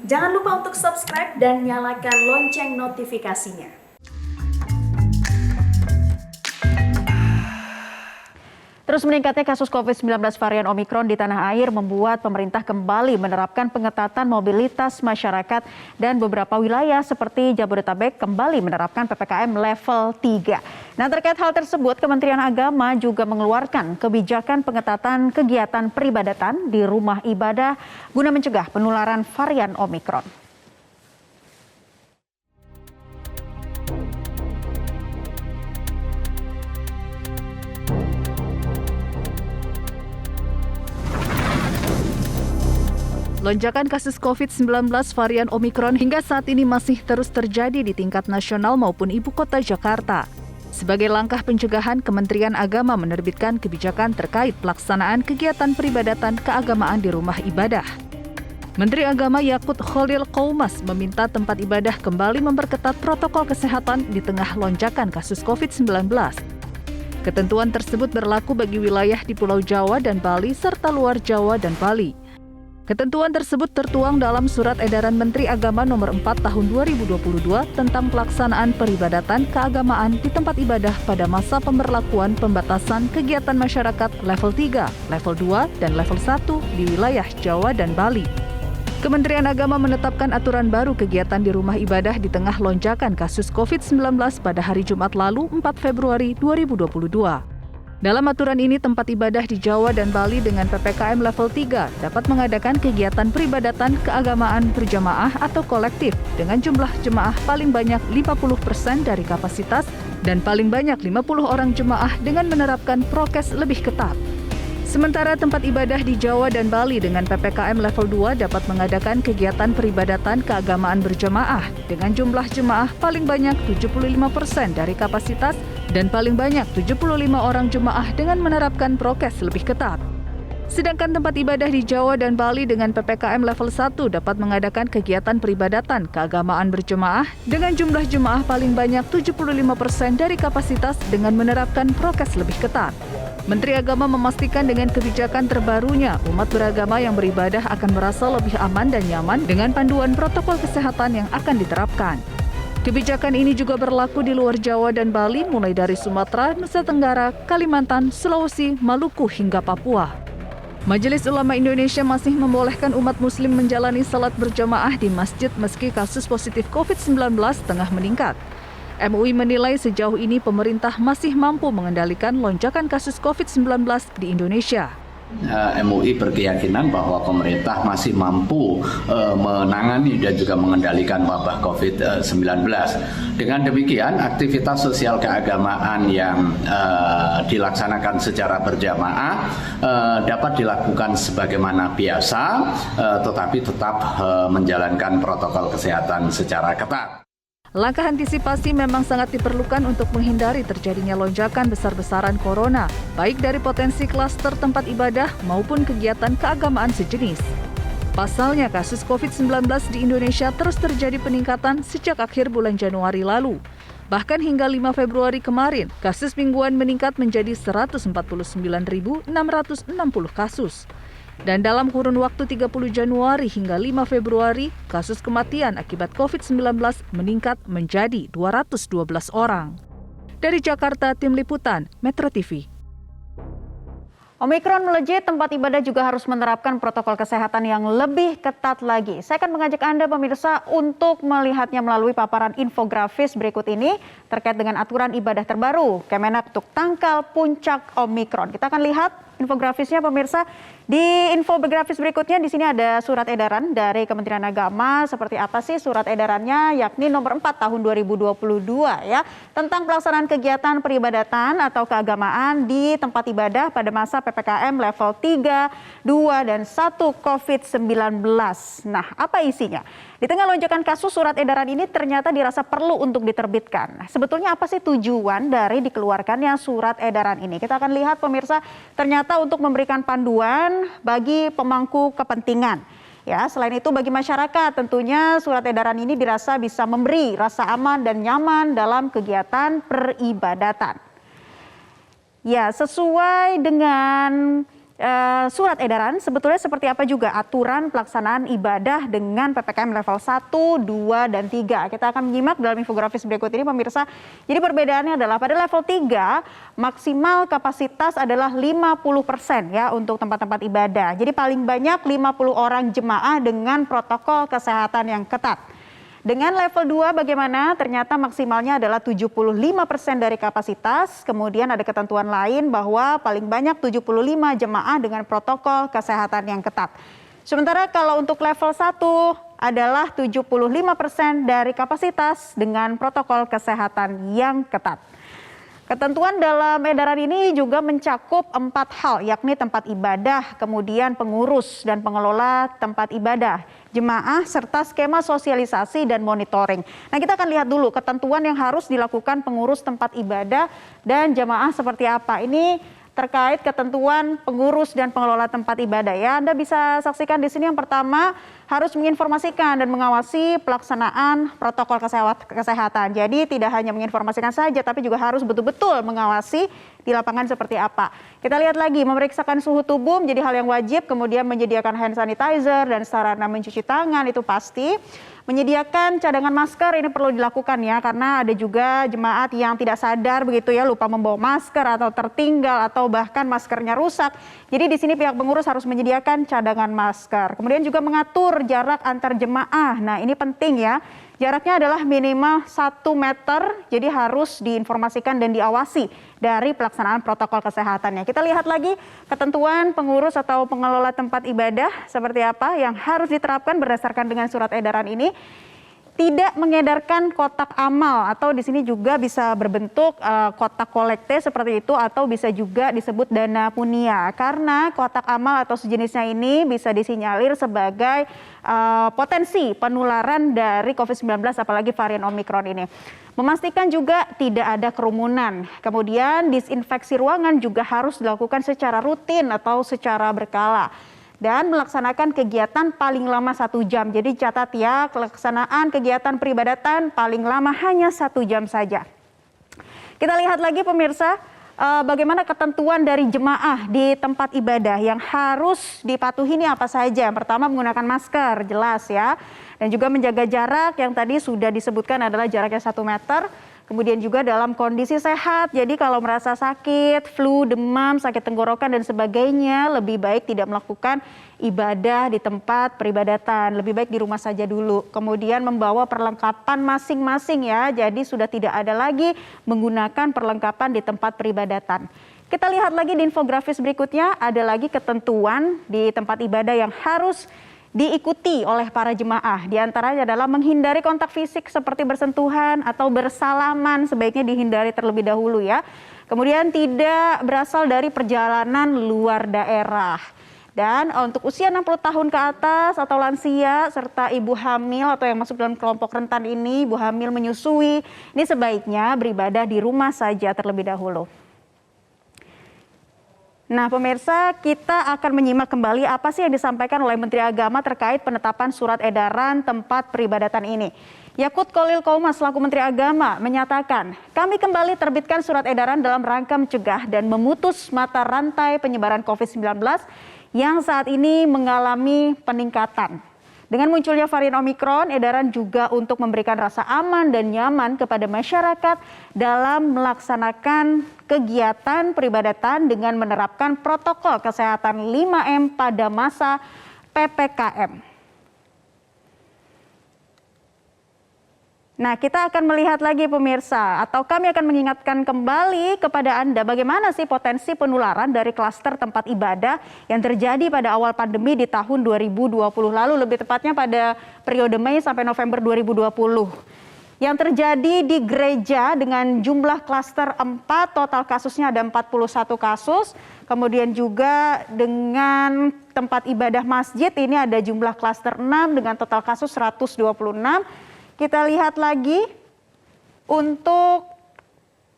Jangan lupa untuk subscribe dan nyalakan lonceng notifikasinya. Terus meningkatnya kasus COVID-19 varian Omikron di tanah air membuat pemerintah kembali menerapkan pengetatan mobilitas masyarakat dan beberapa wilayah seperti Jabodetabek kembali menerapkan PPKM level 3. Nah, terkait hal tersebut, Kementerian Agama juga mengeluarkan kebijakan pengetatan kegiatan peribadatan di rumah ibadah guna mencegah penularan varian Omikron. Lonjakan kasus COVID-19 varian Omikron hingga saat ini masih terus terjadi di tingkat nasional maupun ibu kota Jakarta. Sebagai langkah pencegahan, Kementerian Agama menerbitkan kebijakan terkait pelaksanaan kegiatan peribadatan keagamaan di rumah ibadah. Menteri Agama Yakut Khalil Qoumas meminta tempat ibadah kembali memperketat protokol kesehatan di tengah lonjakan kasus COVID-19. Ketentuan tersebut berlaku bagi wilayah di Pulau Jawa dan Bali serta luar Jawa dan Bali. Ketentuan tersebut tertuang dalam Surat Edaran Menteri Agama Nomor 4 Tahun 2022 tentang pelaksanaan peribadatan keagamaan di tempat ibadah pada masa pemberlakuan pembatasan kegiatan masyarakat level 3, level 2, dan level 1 di wilayah Jawa dan Bali. Kementerian Agama menetapkan aturan baru kegiatan di rumah ibadah di tengah lonjakan kasus COVID-19 pada hari Jumat lalu 4 Februari 2022. Dalam aturan ini, tempat ibadah di Jawa dan Bali dengan PPKM level 3 dapat mengadakan kegiatan peribadatan keagamaan berjamaah atau kolektif dengan jumlah jemaah paling banyak 50% dari kapasitas dan paling banyak 50 orang jemaah dengan menerapkan prokes lebih ketat. Sementara tempat ibadah di Jawa dan Bali dengan PPKM level 2 dapat mengadakan kegiatan peribadatan keagamaan berjamaah dengan jumlah jemaah paling banyak 75% dari kapasitas dan paling banyak 75 orang jemaah dengan menerapkan prokes lebih ketat. Sedangkan tempat ibadah di Jawa dan Bali dengan PPKM level 1 dapat mengadakan kegiatan peribadatan keagamaan berjemaah dengan jumlah jemaah paling banyak 75% dari kapasitas dengan menerapkan prokes lebih ketat. Menteri Agama memastikan dengan kebijakan terbarunya, umat beragama yang beribadah akan merasa lebih aman dan nyaman dengan panduan protokol kesehatan yang akan diterapkan. Kebijakan ini juga berlaku di luar Jawa dan Bali, mulai dari Sumatera, Nusa Tenggara, Kalimantan, Sulawesi, Maluku, hingga Papua. Majelis Ulama Indonesia masih membolehkan umat muslim menjalani salat berjamaah di masjid meski kasus positif COVID-19 tengah meningkat. MUI menilai sejauh ini pemerintah masih mampu mengendalikan lonjakan kasus COVID-19 di Indonesia. MUI berkeyakinan bahwa pemerintah masih mampu menangani dan juga mengendalikan wabah COVID-19. Dengan demikian, aktivitas sosial keagamaan yang dilaksanakan secara berjamaah dapat dilakukan sebagaimana biasa, tetapi tetap menjalankan protokol kesehatan secara ketat. Langkah antisipasi memang sangat diperlukan untuk menghindari terjadinya lonjakan besar-besaran corona, baik dari potensi klaster tempat ibadah maupun kegiatan keagamaan sejenis. Pasalnya, kasus COVID-19 di Indonesia terus terjadi peningkatan sejak akhir bulan Januari lalu. Bahkan hingga 5 Februari kemarin, kasus mingguan meningkat menjadi 149.660 kasus. Dan dalam kurun waktu 30 Januari hingga 5 Februari, kasus kematian akibat COVID-19 meningkat menjadi 212 orang. Dari Jakarta, Tim Liputan, Metro TV. Omikron melejit, tempat ibadah juga harus menerapkan protokol kesehatan yang lebih ketat lagi. Saya akan mengajak Anda pemirsa untuk melihatnya melalui paparan infografis berikut ini terkait dengan aturan ibadah terbaru Kemenak untuk tangkal puncak Omikron. Kita akan lihat infografisnya pemirsa. Di infografis berikutnya di sini ada surat edaran dari Kementerian Agama. Seperti apa sih surat edarannya? Yakni nomor 4 tahun 2022 ya, tentang pelaksanaan kegiatan peribadatan atau keagamaan di tempat ibadah pada masa PPKM level 3, 2 dan 1 COVID-19. Nah, apa isinya? Di tengah lonjakan kasus, surat edaran ini ternyata dirasa perlu untuk diterbitkan. Sebetulnya apa sih tujuan dari dikeluarkannya surat edaran ini? Kita akan lihat pemirsa, ternyata untuk memberikan panduan bagi pemangku kepentingan. Ya, selain itu bagi masyarakat tentunya surat edaran ini dirasa bisa memberi rasa aman dan nyaman dalam kegiatan peribadatan. Ya, sesuai dengan surat edaran sebetulnya seperti apa juga aturan pelaksanaan ibadah dengan PPKM level 1, 2, dan 3. Kita akan menyimak dalam infografis berikut ini pemirsa. Jadi perbedaannya adalah pada level 3 maksimal kapasitas adalah 50% ya untuk tempat-tempat ibadah. Jadi paling banyak 50 orang jemaah dengan protokol kesehatan yang ketat. Dengan level 2 bagaimana? Ternyata maksimalnya adalah 75% dari kapasitas. Kemudian ada ketentuan lain bahwa paling banyak 75 jemaah dengan protokol kesehatan yang ketat. Sementara kalau untuk level 1 adalah 75% dari kapasitas dengan protokol kesehatan yang ketat. Ketentuan dalam edaran ini juga mencakup 4 hal, yakni tempat ibadah, kemudian pengurus dan pengelola tempat ibadah, jemaah, serta skema sosialisasi dan monitoring. Nah, kita akan lihat dulu ketentuan yang harus dilakukan pengurus tempat ibadah dan jemaah seperti apa. Ini terkait ketentuan pengurus dan pengelola tempat ibadah ya. Anda bisa saksikan di sini yang pertama harus menginformasikan dan mengawasi pelaksanaan protokol kesehatan. Jadi tidak hanya menginformasikan saja tapi juga harus betul-betul mengawasi di lapangan seperti apa. Kita lihat lagi memeriksakan suhu tubuh menjadi hal yang wajib, kemudian menyediakan hand sanitizer dan sarana mencuci tangan itu pasti. Menyediakan cadangan masker ini perlu dilakukan ya, karena ada juga jemaat yang tidak sadar begitu ya, lupa membawa masker atau tertinggal atau bahkan maskernya rusak. Jadi di sini pihak pengurus harus menyediakan cadangan masker. Kemudian juga mengatur jarak antar jemaah. Nah, ini penting ya. Jaraknya adalah minimal 1 meter, jadi harus diinformasikan dan diawasi dari pelaksanaan protokol kesehatannya. Kita lihat lagi ketentuan pengurus atau pengelola tempat ibadah seperti apa yang harus diterapkan berdasarkan dengan surat edaran ini. Tidak mengedarkan kotak amal atau di sini juga bisa berbentuk kotak kolekte seperti itu atau bisa juga disebut dana punia. Karena kotak amal atau sejenisnya ini bisa disinyalir sebagai potensi penularan dari COVID-19 apalagi varian Omikron ini. Memastikan juga tidak ada kerumunan. Kemudian disinfeksi ruangan juga harus dilakukan secara rutin atau secara berkala. Dan melaksanakan kegiatan paling lama 1 jam. Jadi catat ya, pelaksanaan kegiatan peribadatan paling lama hanya 1 jam saja. Kita lihat lagi pemirsa, bagaimana ketentuan dari jemaah di tempat ibadah yang harus dipatuhi ini apa saja. Pertama menggunakan masker, jelas ya. Dan juga menjaga jarak yang tadi sudah disebutkan adalah jaraknya 1 meter. Kemudian juga dalam kondisi sehat, jadi kalau merasa sakit, flu, demam, sakit tenggorokan dan sebagainya, lebih baik tidak melakukan ibadah di tempat peribadatan, lebih baik di rumah saja dulu. Kemudian membawa perlengkapan masing-masing ya, jadi sudah tidak ada lagi menggunakan perlengkapan di tempat peribadatan. Kita lihat lagi di infografis berikutnya, ada lagi ketentuan di tempat ibadah yang harus diikuti oleh para jemaah. Di antaranya adalah menghindari kontak fisik seperti bersentuhan atau bersalaman, sebaiknya dihindari terlebih dahulu ya. Kemudian tidak berasal dari perjalanan luar daerah. Dan untuk usia 60 tahun ke atas atau lansia serta ibu hamil atau yang masuk dalam kelompok rentan ini, ibu hamil menyusui, ini sebaiknya beribadah di rumah saja terlebih dahulu. Nah pemirsa, kita akan menyimak kembali apa sih yang disampaikan oleh Menteri Agama terkait penetapan surat edaran tempat peribadatan ini. Yakut Khalil Qomas selaku Menteri Agama menyatakan, kami kembali terbitkan surat edaran dalam rangka mencegah dan memutus mata rantai penyebaran COVID-19 yang saat ini mengalami peningkatan. Dengan munculnya varian Omikron, edaran juga untuk memberikan rasa aman dan nyaman kepada masyarakat dalam melaksanakan kegiatan peribadatan dengan menerapkan protokol kesehatan 5M pada masa PPKM. Nah, kita akan melihat lagi pemirsa, atau kami akan mengingatkan kembali kepada Anda bagaimana sih potensi penularan dari klaster tempat ibadah yang terjadi pada awal pandemi di tahun 2020 lalu, lebih tepatnya pada periode Mei sampai November 2020. Yang terjadi di gereja dengan jumlah klaster 4, total kasusnya ada 41 kasus. Kemudian juga dengan tempat ibadah masjid ini ada jumlah klaster 6 dengan total kasus 126. Kita lihat lagi untuk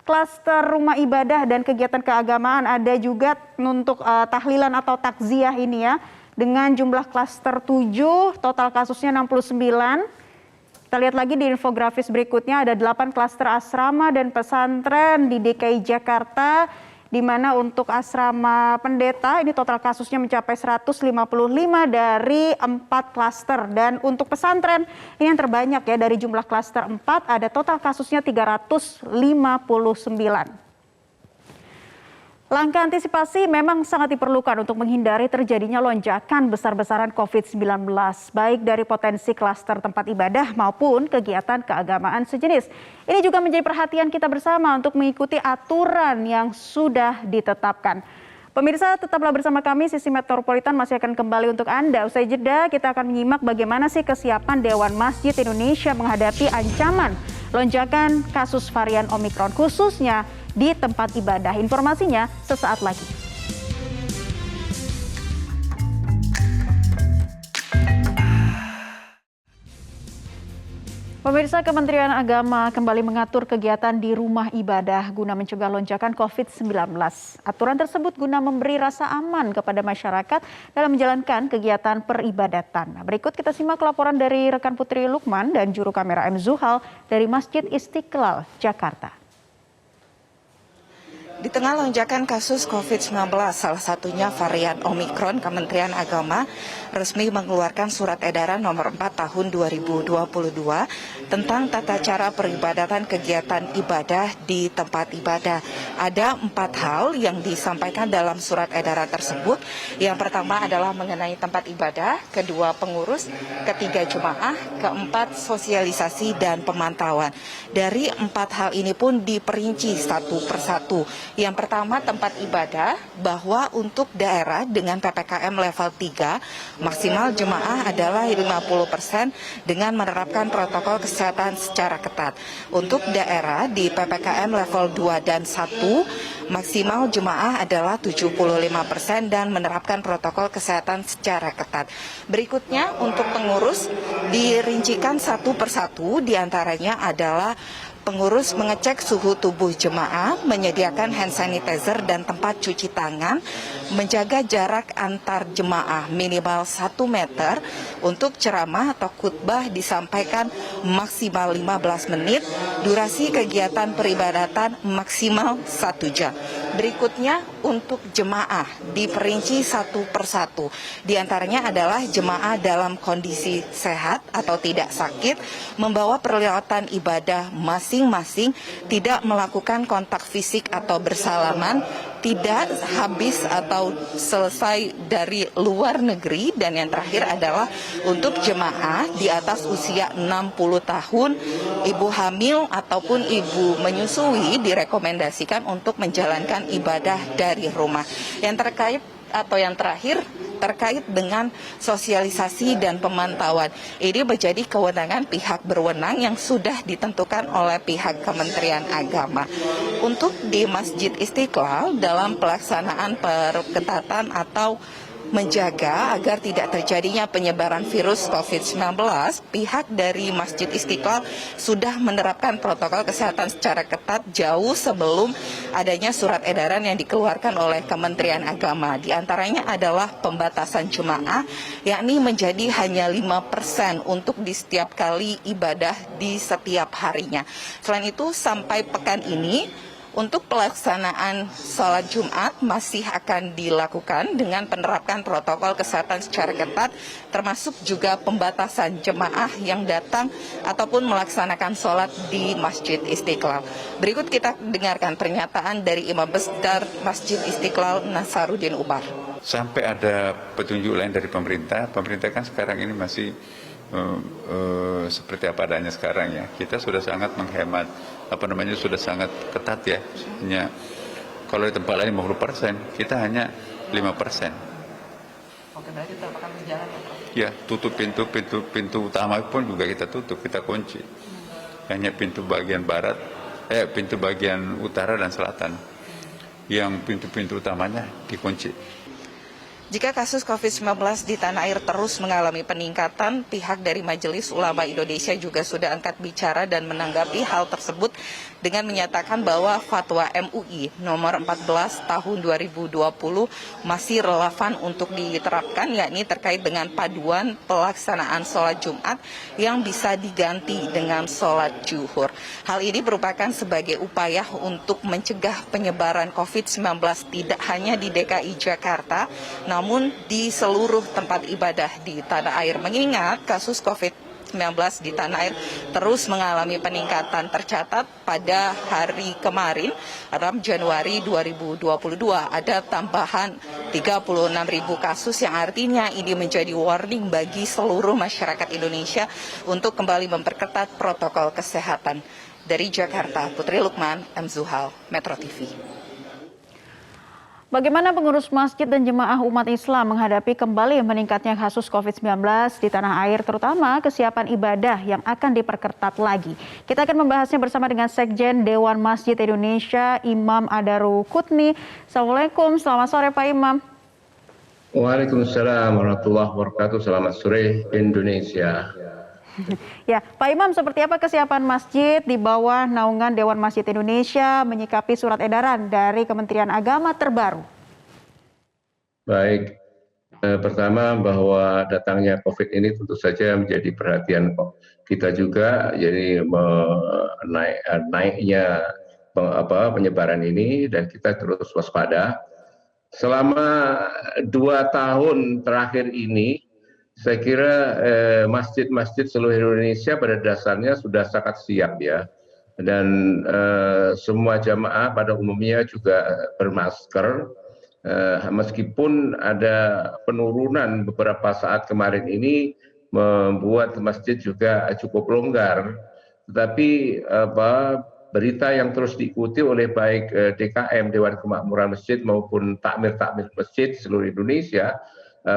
klaster rumah ibadah dan kegiatan keagamaan ada juga untuk tahlilan atau takziah ini ya. Dengan jumlah klaster 7, total kasusnya 69. Kita lihat lagi di infografis berikutnya ada 8 klaster asrama dan pesantren di DKI Jakarta di mana untuk asrama pendeta ini total kasusnya mencapai 155 dari 4 klaster. Dan untuk pesantren ini yang terbanyak ya, dari jumlah klaster 4 ada total kasusnya 359. Langkah antisipasi memang sangat diperlukan untuk menghindari terjadinya lonjakan besar-besaran COVID-19, baik dari potensi klaster tempat ibadah maupun kegiatan keagamaan sejenis. Ini juga menjadi perhatian kita bersama untuk mengikuti aturan yang sudah ditetapkan. Pemirsa, tetaplah bersama kami, Sisi Metropolitan masih akan kembali untuk Anda. Usai jeda, kita akan menyimak bagaimana sih kesiapan Dewan Masjid Indonesia menghadapi ancaman lonjakan kasus varian Omikron, khususnya di tempat ibadah. Informasinya sesaat lagi. Pemirsa, Kementerian Agama kembali mengatur kegiatan di rumah ibadah guna mencegah lonjakan COVID-19. Aturan tersebut guna memberi rasa aman kepada masyarakat dalam menjalankan kegiatan peribadatan. Berikut kita simak laporan dari rekan Putri Lukman dan juru kamera M. Zuhal dari Masjid Istiqlal, Jakarta. Di tengah lonjakan kasus COVID-19, salah satunya varian Omikron, Kementerian Agama resmi mengeluarkan surat edaran nomor 4 tahun 2022 tentang tata cara peribadatan kegiatan ibadah di tempat ibadah. Ada 4 hal yang disampaikan dalam surat edaran tersebut. Yang pertama adalah mengenai tempat ibadah, kedua pengurus, ketiga jemaah, keempat sosialisasi dan pemantauan. Dari 4 hal ini pun diperinci satu persatu. Yang pertama tempat ibadah, bahwa untuk daerah dengan PPKM level 3 maksimal jemaah adalah 50% dengan menerapkan protokol kesehatan secara ketat. Untuk daerah di PPKM level 2 dan 1 maksimal jemaah adalah 75% dan menerapkan protokol kesehatan secara ketat. Berikutnya untuk pengurus dirincikan satu persatu, diantaranya adalah pengurus mengecek suhu tubuh jemaah, menyediakan hand sanitizer dan tempat cuci tangan, menjaga jarak antar jemaah minimal 1 meter, untuk ceramah atau khutbah disampaikan maksimal 15 menit, durasi kegiatan peribadatan maksimal 1 jam. Berikutnya untuk jemaah diperinci satu persatu. Di antaranya adalah jemaah dalam kondisi sehat atau tidak sakit, membawa peralatan ibadah masing-masing, tidak melakukan kontak fisik atau bersalaman, tidak habis atau selesai dari luar negeri, dan yang terakhir adalah untuk jemaah di atas usia 60 tahun, ibu hamil ataupun ibu menyusui direkomendasikan untuk menjalankan ibadah dari rumah. Yang terakhir terkait dengan sosialisasi dan pemantauan. Ini menjadi kewenangan pihak berwenang yang sudah ditentukan oleh pihak Kementerian Agama. Untuk di Masjid Istiqlal dalam pelaksanaan perketatan atau menjaga agar tidak terjadinya penyebaran virus COVID-19, pihak dari Masjid Istiqlal sudah menerapkan protokol kesehatan secara ketat jauh sebelum adanya surat edaran yang dikeluarkan oleh Kementerian Agama. Di antaranya adalah pembatasan jemaah, yakni menjadi hanya 5% untuk di setiap kali ibadah di setiap harinya. Selain itu, sampai pekan ini, untuk pelaksanaan sholat Jumat masih akan dilakukan dengan penerapan protokol kesehatan secara ketat, termasuk juga pembatasan jemaah yang datang ataupun melaksanakan sholat di Masjid Istiqlal. Berikut kita dengarkan pernyataan dari Imam Besar Masjid Istiqlal, Nasaruddin Umar. Sampai ada petunjuk lain dari pemerintah kan sekarang ini masih seperti apa adanya sekarang ya. Kita sudah sangat menghemat, sudah sangat ketat ya. Hanya kalau di tempat lain 50%, kita hanya 5%. Oke, berarti tetap akan berjalan Ya, ya? tutup pintu utama pun juga kita tutup, kita kunci. Hanya pintu bagian barat, pintu bagian utara dan selatan. Yang pintu-pintu utamanya dikunci. Jika kasus COVID-19 di tanah air terus mengalami peningkatan, pihak dari Majelis Ulama Indonesia juga sudah angkat bicara dan menanggapi hal tersebut dengan menyatakan bahwa fatwa MUI nomor 14 tahun 2020 masih relevan untuk diterapkan, yakni terkait dengan paduan pelaksanaan sholat Jumat yang bisa diganti dengan sholat zuhur. Hal ini merupakan sebagai upaya untuk mencegah penyebaran COVID-19 tidak hanya di DKI Jakarta, namun di seluruh tempat ibadah di tanah air, mengingat kasus COVID-19 di tanah air terus mengalami peningkatan. Tercatat pada hari kemarin 6 Januari 2022 ada tambahan 36.000 kasus, yang artinya ini menjadi warning bagi seluruh masyarakat Indonesia untuk kembali memperketat protokol kesehatan. Dari Jakarta, Putri Lukman, M. Zuhal, Metro TV. Bagaimana pengurus masjid dan jemaah umat Islam menghadapi kembali meningkatnya kasus COVID-19 di tanah air, terutama kesiapan ibadah yang akan diperketat lagi? Kita akan membahasnya bersama dengan Sekjen Dewan Masjid Indonesia, Imam Adaru Kutni. Assalamualaikum, selamat sore Pak Imam. Waalaikumsalam warahmatullahi wabarakatuh. Selamat sore Indonesia. Ya, Pak Imam, seperti apa kesiapan masjid di bawah naungan Dewan Masjid Indonesia menyikapi surat edaran dari Kementerian Agama terbaru? Baik, pertama bahwa datangnya COVID ini tentu saja menjadi perhatian kita juga, jadi naiknya penyebaran ini dan kita terus waspada. Selama 2 tahun terakhir ini, saya kira masjid-masjid seluruh Indonesia pada dasarnya sudah sangat siap ya, dan semua jamaah pada umumnya juga bermasker, meskipun ada penurunan beberapa saat kemarin ini membuat masjid juga cukup longgar, tetapi berita yang terus diikuti oleh baik DKM Dewan Kemakmuran Masjid maupun takmir-takmir masjid seluruh Indonesia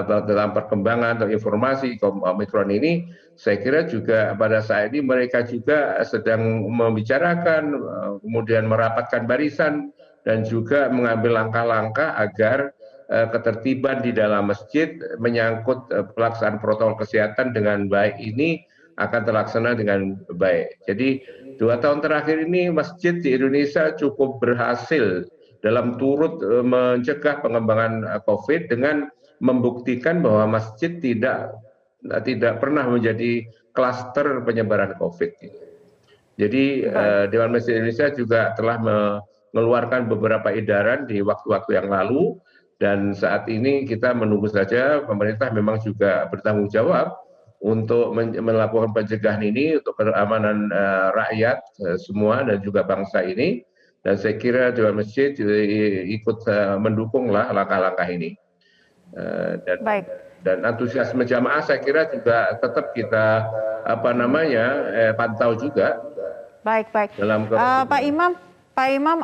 dalam perkembangan atau informasi Omikron ini, saya kira juga pada saat ini mereka juga sedang membicarakan, kemudian merapatkan barisan dan juga mengambil langkah-langkah agar ketertiban di dalam masjid menyangkut pelaksanaan protokol kesehatan dengan baik ini akan terlaksana dengan baik. Jadi 2 tahun terakhir ini masjid di Indonesia cukup berhasil dalam turut mencegah pengembangan COVID dengan membuktikan bahwa masjid tidak pernah menjadi klaster penyebaran COVID. Jadi Dewan Masjid Indonesia juga telah mengeluarkan beberapa edaran di waktu-waktu yang lalu, dan saat ini kita menunggu saja pemerintah memang juga bertanggung jawab untuk melakukan pencegahan ini untuk keamanan rakyat semua dan juga bangsa ini, dan saya kira Dewan Masjid ikut mendukunglah langkah-langkah ini. Dan antusiasme jamaah saya kira juga tetap kita pantau juga. Baik. Dalam Pak Imam,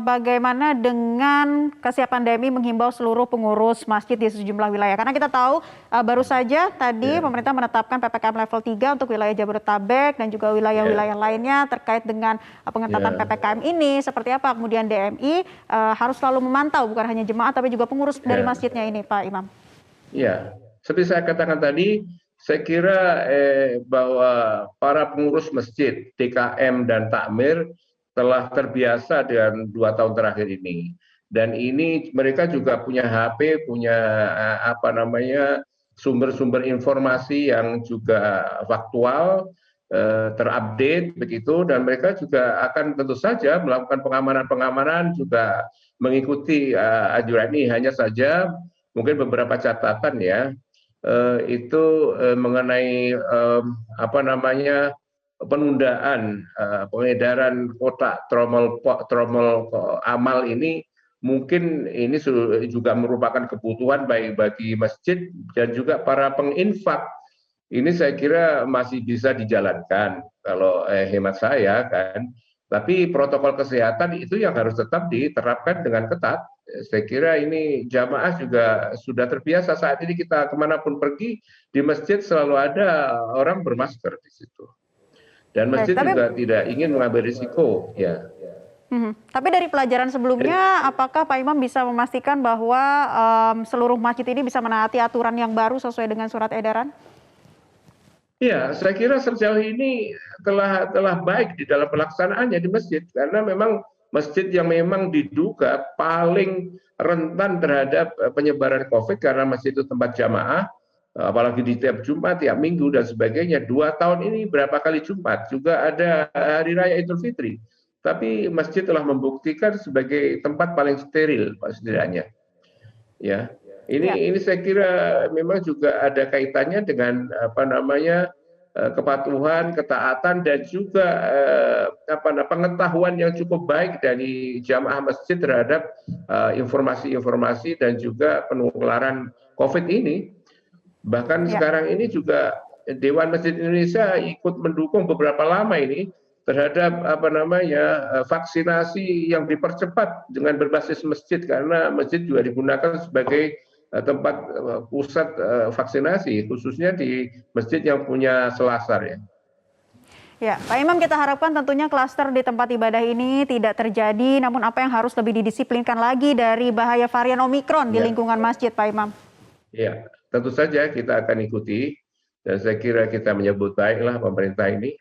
bagaimana dengan kesiapan DMI menghimbau seluruh pengurus masjid di sejumlah wilayah? Karena kita tahu baru saja tadi pemerintah menetapkan PPKM level 3 untuk wilayah Jabodetabek dan juga wilayah-wilayah lainnya terkait dengan pengetatan PPKM ini. Seperti apa kemudian DMI harus selalu memantau bukan hanya jemaah tapi juga pengurus dari masjidnya ini, Pak Imam? Ya, seperti saya katakan tadi, saya kira bahwa para pengurus masjid, DKM dan takmir telah terbiasa dengan 2 tahun terakhir ini, dan ini mereka juga punya HP, punya sumber-sumber informasi yang juga faktual, terupdate begitu, dan mereka juga akan tentu saja melakukan pengamanan juga mengikuti anjuran ini. Hanya saja mungkin beberapa catatan ya, itu mengenai penundaan pengedaran kotak tromol amal ini, mungkin ini juga merupakan kebutuhan baik bagi masjid dan juga para penginfak. Ini saya kira masih bisa dijalankan kalau hemat saya kan. Tapi protokol kesehatan itu yang harus tetap diterapkan dengan ketat. Saya kira ini jamaah juga sudah terbiasa. Saat ini kita kemanapun pergi di masjid selalu ada orang bermasker di situ. Dan masjid juga tidak ingin mengambil risiko, ya. Tapi dari pelajaran sebelumnya, apakah Pak Imam bisa memastikan bahwa seluruh masjid ini bisa menaati aturan yang baru sesuai dengan surat edaran? Ya, saya kira sejauh ini telah baik di dalam pelaksanaannya di masjid, karena memang masjid yang memang diduga paling rentan terhadap penyebaran COVID karena masjid itu tempat jamaah, apalagi di tiap Jumat, tiap Minggu dan sebagainya. 2 tahun ini berapa kali Jumat, juga ada Hari Raya Idul Fitri. Tapi masjid telah membuktikan sebagai tempat paling steril, Pak, setidaknya. Ya, ini saya kira memang juga ada kaitannya dengan kepatuhan, ketaatan dan juga pengetahuan yang cukup baik dari jamaah masjid terhadap informasi-informasi dan juga penularan COVID ini. Bahkan sekarang ini juga Dewan Masjid Indonesia ikut mendukung beberapa lama ini terhadap vaksinasi yang dipercepat dengan berbasis masjid, karena masjid juga digunakan sebagai tempat pusat vaksinasi, khususnya di masjid yang punya selasar ya. Ya, Pak Imam, kita harapkan tentunya klaster di tempat ibadah ini tidak terjadi, namun apa yang harus lebih didisiplinkan lagi dari bahaya varian Omikron di lingkungan masjid, Pak Imam? Ya, tentu saja kita akan ikuti, dan saya kira kita menyebut baiklah pemerintah ini.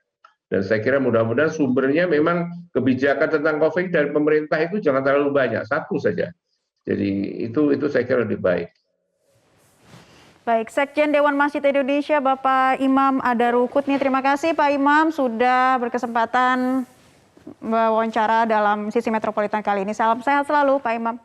Dan saya kira mudah-mudahan sumbernya memang kebijakan tentang COVID dari pemerintah itu jangan terlalu banyak, satu saja. Jadi itu saya kira lebih baik. Baik, Sekjen Dewan Masjid Indonesia Bapak Imam Adaru Qutni, terima kasih Pak Imam sudah berkesempatan wawancara dalam Sisi Metropolitan kali ini. Salam sehat selalu Pak Imam.